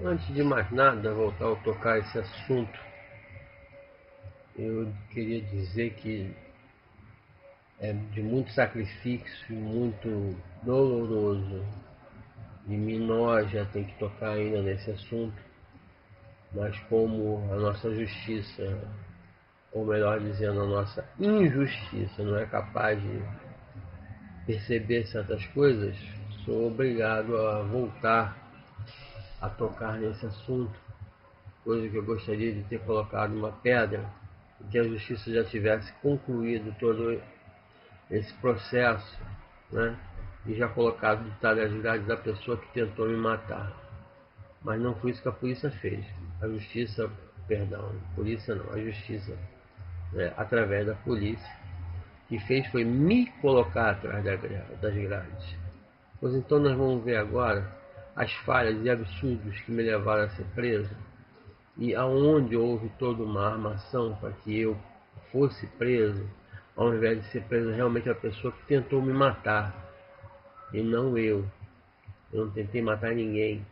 Antes de mais nada, voltar a tocar esse assunto, eu queria dizer que é de muito sacrifício, muito doloroso, e nós já tem que tocar ainda nesse assunto, mas como a nossa justiça, ou melhor dizendo, a nossa injustiça não é capaz de perceber certas coisas, sou obrigado a voltar a tocar nesse assunto, coisa que eu gostaria de ter colocado uma pedra, que a justiça já tivesse concluído todo esse processo, né? E já colocado detalhadade da pessoa que tentou me matar. Mas não foi isso que a polícia fez. A justiça, perdão, polícia não, a justiça, né, através da polícia, que fez foi me colocar atrás das grades. Pois então nós vamos ver agora as falhas e absurdos que me levaram a ser preso e aonde houve toda uma armação para que eu fosse preso, ao invés de ser preso realmente a pessoa que tentou me matar, e não eu. Eu não tentei matar ninguém,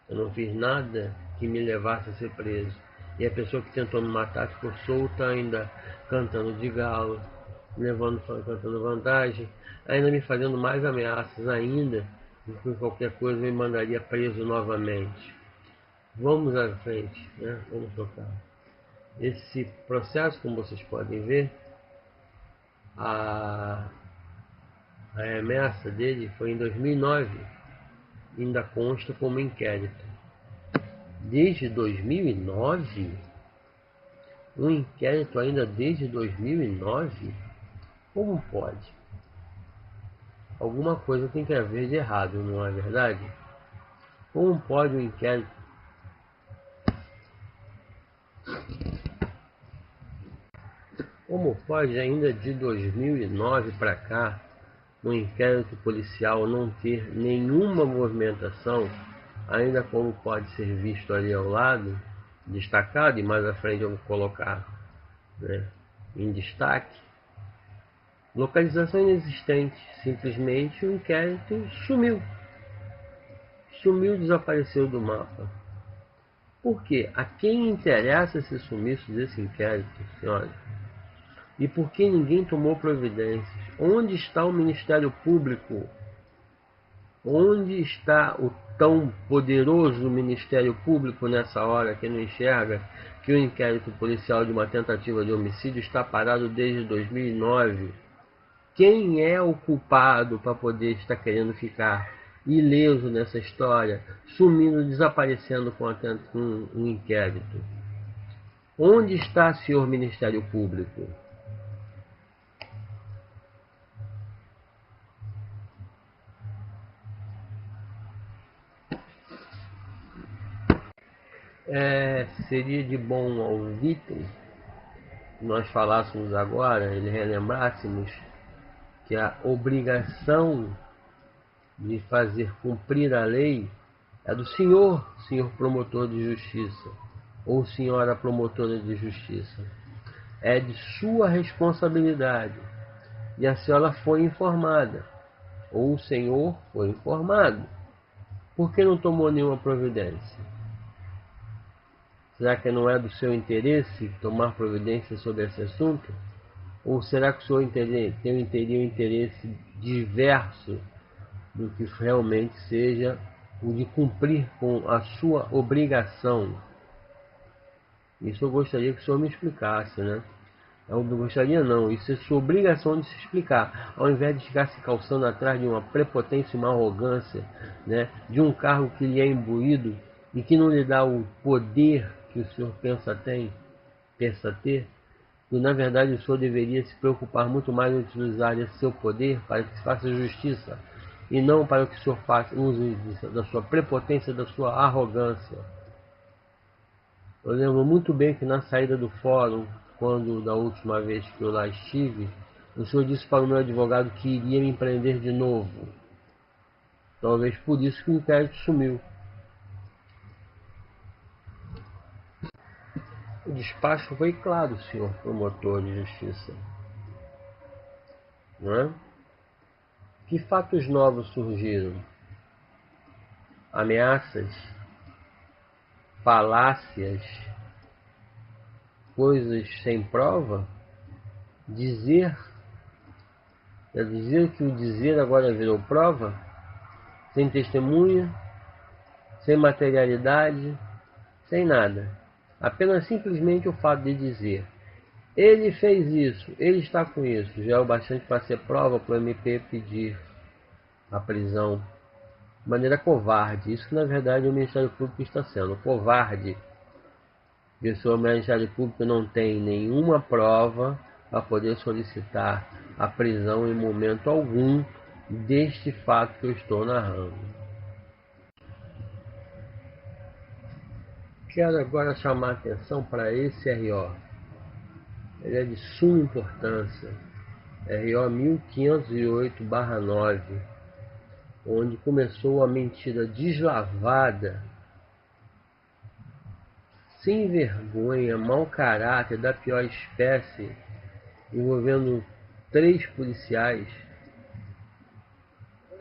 eu não fiz nada que me levasse a ser preso. E a pessoa que tentou me matar ficou solta ainda, cantando de galo, levando, cantando vantagem, ainda me fazendo mais ameaças ainda, do que qualquer coisa me mandaria preso novamente. Vamos à frente, né? Vamos tocar. Esse processo, como vocês podem ver, a, a remessa dele foi em 2009, ainda consta como inquérito. Desde 2009? Um inquérito ainda desde 2009? Como pode? Alguma coisa tem que haver de errado, não é verdade? Como pode um inquérito? Como pode ainda de 2009 para cá um inquérito policial não ter nenhuma movimentação, ainda como pode ser visto ali ao lado, destacado, e mais à frente eu vou colocar, né, em destaque, localização inexistente, simplesmente o inquérito sumiu, desapareceu do mapa. Por quê? A quem interessa esse sumiço desse inquérito, senhores? E por que ninguém tomou providências? Onde está o Ministério Público? Onde está o tão poderoso Ministério Público nessa hora que não enxerga que o inquérito policial de uma tentativa de homicídio está parado desde 2009? Quem é o culpado para poder estar querendo ficar ileso nessa história, sumindo, desaparecendo com um inquérito? Onde está, senhor Ministério Público? Seria de bom ouvido nós falássemos agora, e relembrássemos que a obrigação de fazer cumprir a lei é do senhor promotor de justiça, ou senhora promotora de justiça. É de sua responsabilidade. E a senhora foi informada, ou o senhor foi informado. Por que não tomou nenhuma providência? Será que não é do seu interesse tomar providência sobre esse assunto? Ou será que o senhor teria um interesse diverso do que realmente seja o de cumprir com a sua obrigação? Isso eu gostaria que o senhor me explicasse, né? Eu não gostaria não, isso é sua obrigação de se explicar, ao invés de ficar se calçando atrás de uma prepotência e uma arrogância, né? De um cargo que lhe é imbuído e que não lhe dá o poder que o senhor pensa ter. E na verdade o senhor deveria se preocupar muito mais em utilizar esse seu poder para que se faça justiça, e não para que o senhor use da sua prepotência, da sua arrogância. Eu lembro muito bem que na saída do fórum, quando da última vez que eu lá estive, o senhor disse para o meu advogado que iria me prender de novo. Talvez por isso que o inquérito sumiu. O despacho foi claro, senhor promotor de justiça. Não é? Que fatos novos surgiram? Ameaças? falácias, coisas sem prova, dizer, quer dizer que o dizer agora virou prova, sem testemunha, sem materialidade, sem nada. Apenas simplesmente o fato de dizer: ele fez isso, ele está com isso, já é o bastante para ser prova para o MP pedir a prisão de maneira covarde. Isso que na verdade o Ministério Público está sendo covarde. Porque o Ministério Público não tem nenhuma prova para poder solicitar a prisão em momento algum deste fato que eu estou narrando. Quero agora chamar a atenção para esse RO. Ele é de suma importância. RO 1508/9, onde começou a mentira deslavada, sem vergonha, mau caráter, da pior espécie, envolvendo 3 policiais,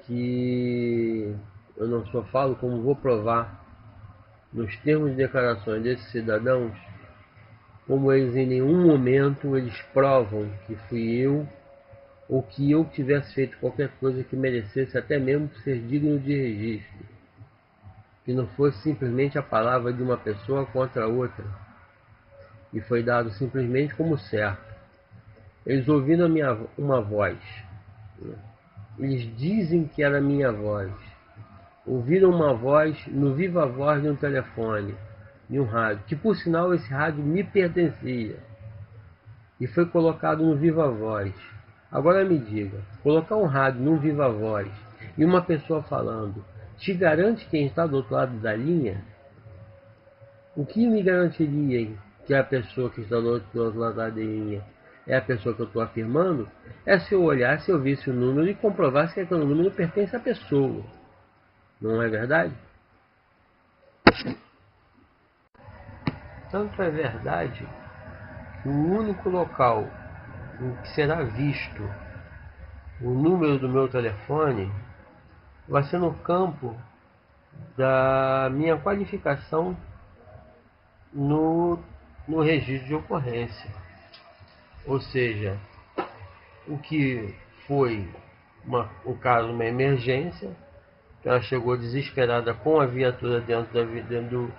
que eu não só falo, como vou provar nos termos de declarações desses cidadãos, como eles em nenhum momento eles provam que fui eu, ou que eu tivesse feito qualquer coisa que merecesse até mesmo ser digno de registro, que não fosse simplesmente a palavra de uma pessoa contra outra, e foi dado simplesmente como certo. Eles ouviram uma voz, eles dizem que era minha voz, ouviram uma voz no viva voz de um telefone, de um rádio, que por sinal esse rádio me pertencia, e foi colocado no viva voz. Agora me diga, colocar um rádio no viva voz e uma pessoa falando, te garante quem está do outro lado da linha? O que me garantiria que a pessoa que está do outro lado da linha é a pessoa que eu estou afirmando? É se eu olhasse, se eu visse o número e comprovasse que aquele número pertence à pessoa. Não é verdade? Tanto é verdade que o único local em que será visto o número do meu telefone vai ser no campo da minha qualificação no registro de ocorrência. Ou seja, o que foi o caso, uma emergência, que ela chegou desesperada com a viatura dentro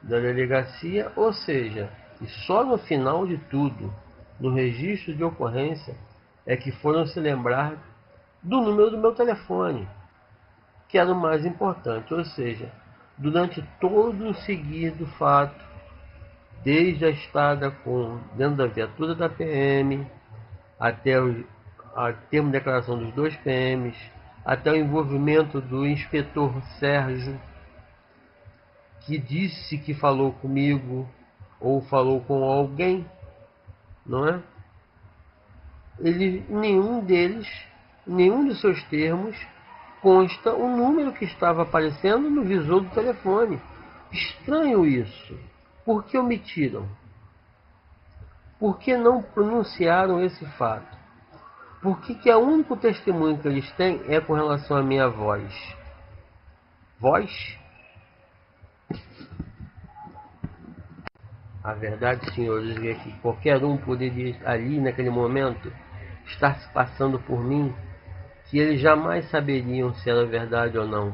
da delegacia, ou seja, e só no final de tudo, no registro de ocorrência, é que foram se lembrar do número do meu telefone, que era o mais importante. Ou seja, durante todo o seguir do fato, desde a estada dentro da viatura da PM, até a termo de declaração dos 2 PMs, até o envolvimento do inspetor Sérgio, que disse que falou comigo ou falou com alguém, não é? Nenhum dos seus termos consta o número que estava aparecendo no visor do telefone. Estranho isso. Por que omitiram? Por que não pronunciaram esse fato? Por que o único testemunho que eles têm é com relação à minha voz? Voz? A verdade, senhores, é que qualquer um poderia ali, naquele momento, estar se passando por mim, que eles jamais saberiam se era verdade ou não.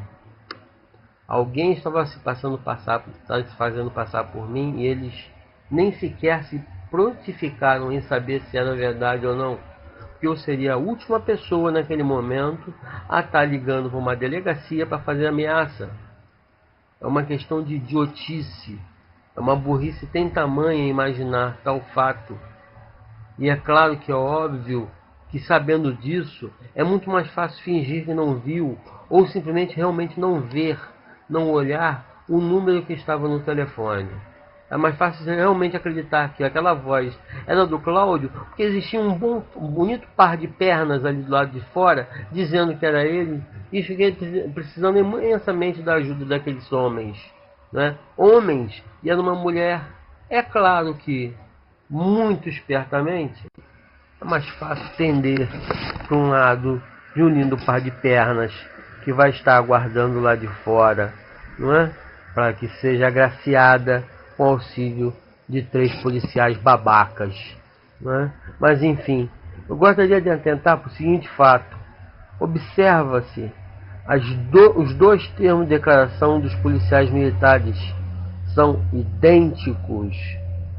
Alguém estava se fazendo passar por mim e eles nem sequer se prontificaram em saber se era verdade ou não, porque eu seria a última pessoa naquele momento a estar ligando para uma delegacia para fazer ameaça. É uma questão de idiotice, é uma burrice tem tamanho imaginar tal fato. E é claro que é óbvio que, sabendo disso, é muito mais fácil fingir que não viu, ou simplesmente realmente não ver, não olhar o número que estava no telefone. É mais fácil realmente acreditar que aquela voz era do Cláudio, porque existia um bonito par de pernas ali do lado de fora, dizendo que era ele, e fiquei precisando imensamente da ajuda daqueles homens, né? Homens, e era uma mulher. É claro que, muito espertamente, é mais fácil tender para um lado de um lindo par de pernas que vai estar aguardando lá de fora, não é? para que seja agraciada com o auxílio de 3 policiais babacas, né? Mas enfim, eu gostaria de atentar para o seguinte fato: observa-se os dois termos de declaração dos policiais militares são idênticos,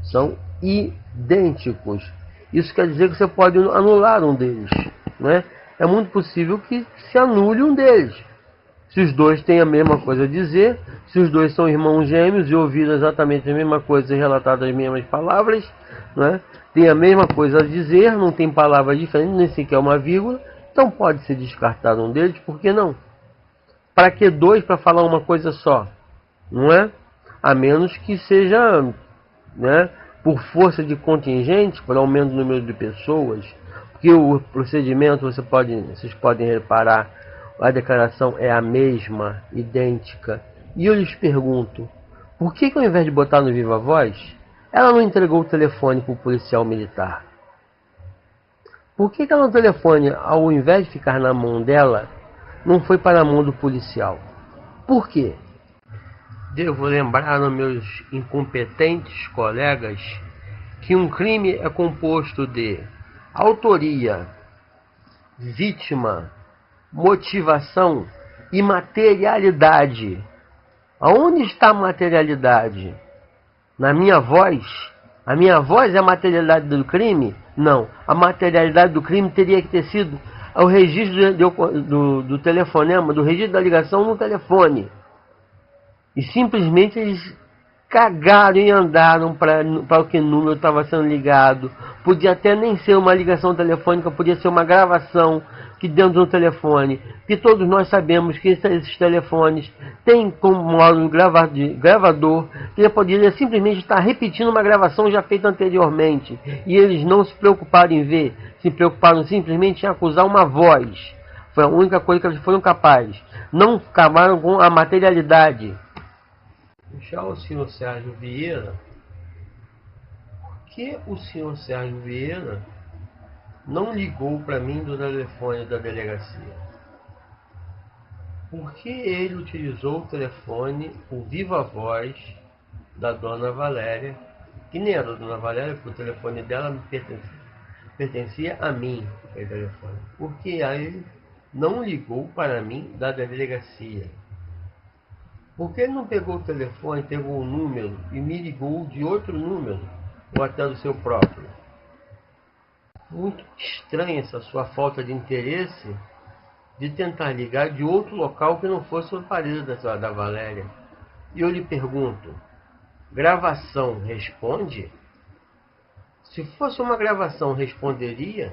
são idênticos. Isso quer dizer que você pode anular um deles, né? É muito possível que se anule um deles. Se os dois têm a mesma coisa a dizer, se os dois são irmãos gêmeos e ouviram exatamente a mesma coisa e relatado as mesmas palavras, né? Tem a mesma coisa a dizer, não tem palavras diferentes, nem sequer uma vírgula, então pode ser descartado um deles, por que não? Para que dois para falar uma coisa só? Não é? A menos que seja, né, por força de contingente, por aumento do número de pessoas, porque o procedimento, vocês podem reparar, a declaração é a mesma, idêntica. E eu lhes pergunto, por que ao invés de botar no viva voz, ela não entregou o telefone para o policial militar? Por que ela no telefone, ao invés de ficar na mão dela, não foi para a mão do policial? Por quê? Devo lembrar aos meus incompetentes colegas que um crime é composto de autoria, vítima, motivação e materialidade. Aonde está a materialidade? Na minha voz? A minha voz é a materialidade do crime? Não. A materialidade do crime teria que ter sido o registro do telefonema, do registro da ligação no telefone. E simplesmente eles cagaram e andaram para o que número estava sendo ligado. Podia até nem ser uma ligação telefônica, podia ser uma gravação que dentro do telefone. Que todos nós sabemos que esses telefones têm como módulo gravador, que ele poderia simplesmente estar repetindo uma gravação já feita anteriormente. E eles não se preocuparam em ver, se preocuparam simplesmente em acusar uma voz. Foi a única coisa que eles foram capazes. Não acabaram com a materialidade. Já o senhor Sérgio Vieira, por que o senhor Sérgio Vieira não ligou para mim do telefone da delegacia? Por que ele utilizou o telefone, o viva voz da dona Valéria, que nem era da dona Valéria, porque o telefone dela pertencia a mim, aquele telefone. Por que ele não ligou para mim da delegacia? Por que ele não pegou o telefone, pegou o número e me ligou de outro número, ou até do seu próprio? Muito estranha essa sua falta de interesse de tentar ligar de outro local que não fosse o aparelho da Valéria. E eu lhe pergunto, gravação responde? Se fosse uma gravação, responderia?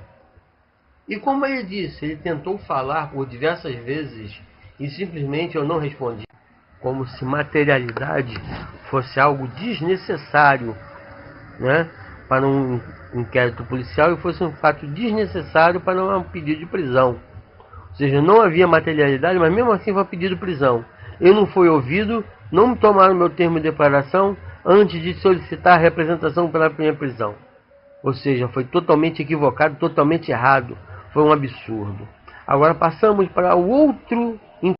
E como ele disse, ele tentou falar por diversas vezes e simplesmente eu não respondi. Como se materialidade fosse algo desnecessário, né, para um inquérito policial e fosse um fato desnecessário para um pedido de prisão. Ou seja, não havia materialidade, mas mesmo assim foi pedido de prisão. Eu não fui ouvido, não me tomaram meu termo de declaração antes de solicitar a representação pela minha prisão. Ou seja, foi totalmente equivocado, totalmente errado. Foi um absurdo. Agora passamos para o outro